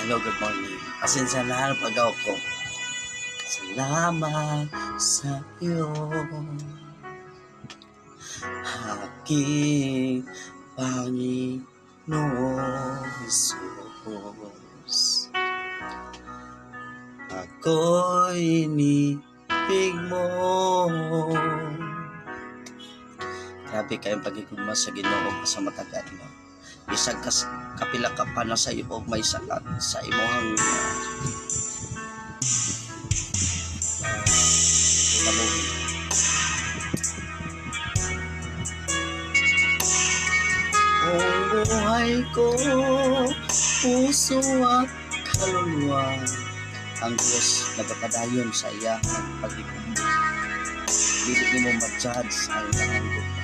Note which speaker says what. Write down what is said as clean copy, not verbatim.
Speaker 1: Hello, good morning. Pasensya na pag-aw ko. Salamat sa iyo, aking Panginoong Jesus. Ako'y inibig mo. Grabe kayong pagigugma sa Ginoo sa matagal, no? Bisag kapila ka pa na sa iyo may salat sa imong nabuhi. Ang buhay ko, puso at kaluluwa, ang Diyos nagpapadayon sa iyang pagigugma. Dili mo ma-judge ang iyang